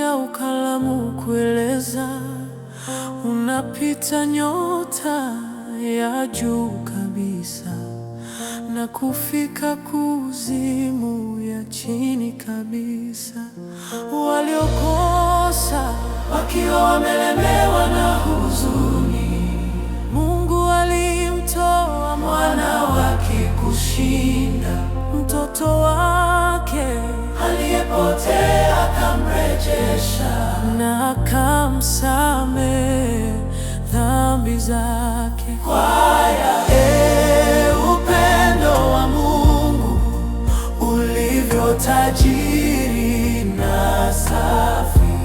au kalamu kueleza, unapita nyota ya juu kabisa na kufika kuzimu ya chini kabisa. Waliokosa wakiwa wamelemewa na huzuni, Mungu alimtoa mwana wake kushinda. Mtoto wake aliyepotea akamrejesha na akamsamehe dhambi zake. Kwaya, upendo wa Mungu ulivyo tajiri na safi,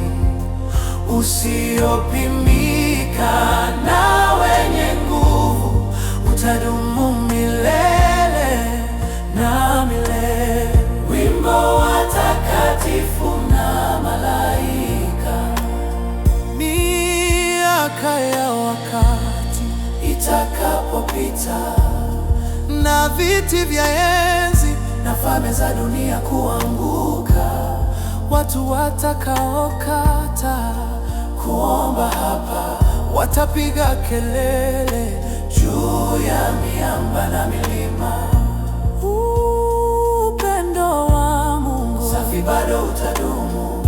usiopimika na wenye nguvu, utadumu milele na milele. Wimbo wa takatifu na malaika. Miaka ya wakati itakapopita na viti vya enzi na falme za dunia kuanguka, watu watakaokata kuomba hapa watapiga kelele juu ya miamba na milima. Upendo wa Mungu safi bado utadumu,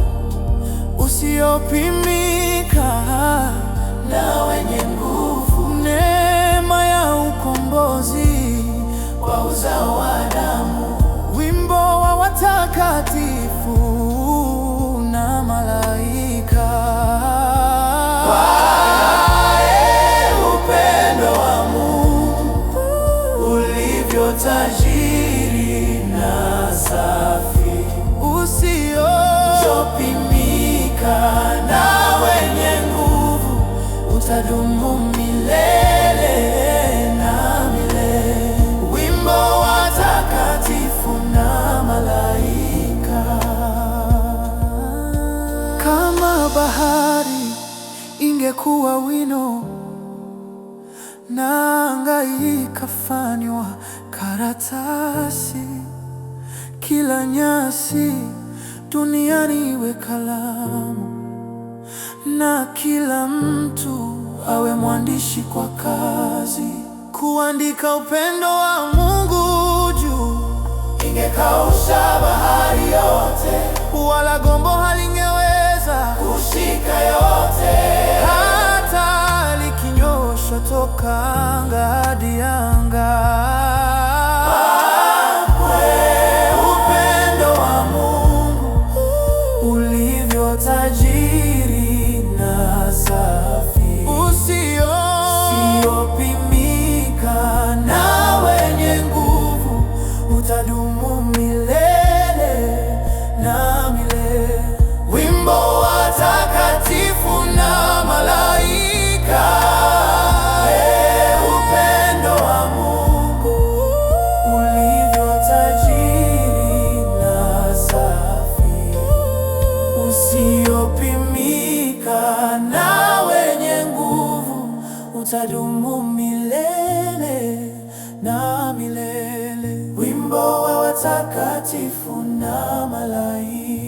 usiopimika na wenye nguvu. Neema ya ukombozi wa uzao wa damu. Wimbo wa watakatifu na malaika. Upendo wa Mungu ulivyo tajiri na safi, usiopimika na wenye nguvu, utadumu milele na milele. Wimbo wa takatifu na malaika. Kama bahari ingekuwa wino na anga ikafanywa karatasi, kila nyasi duniani iwe kalamu, na kila mtu awe mwandishi kwa kazi, kuandika upendo wa Mungu juu. Ingekausha bahari yote, wala gombo halingeweza kushika yote, hata likinyoshwa toka anga hadi anga. Upendo wa Mungu ulivyo tajiri na safi, usiopimika na wenye nguvu, utadumu milele na milele. Wimbo wa takatifu na malaika. Upendo wa Mungu ulivyo tajiri na safi, usiopimika na wenye nguvu, utadumu milele na milele. Wimbo wa watakatifu na malaika.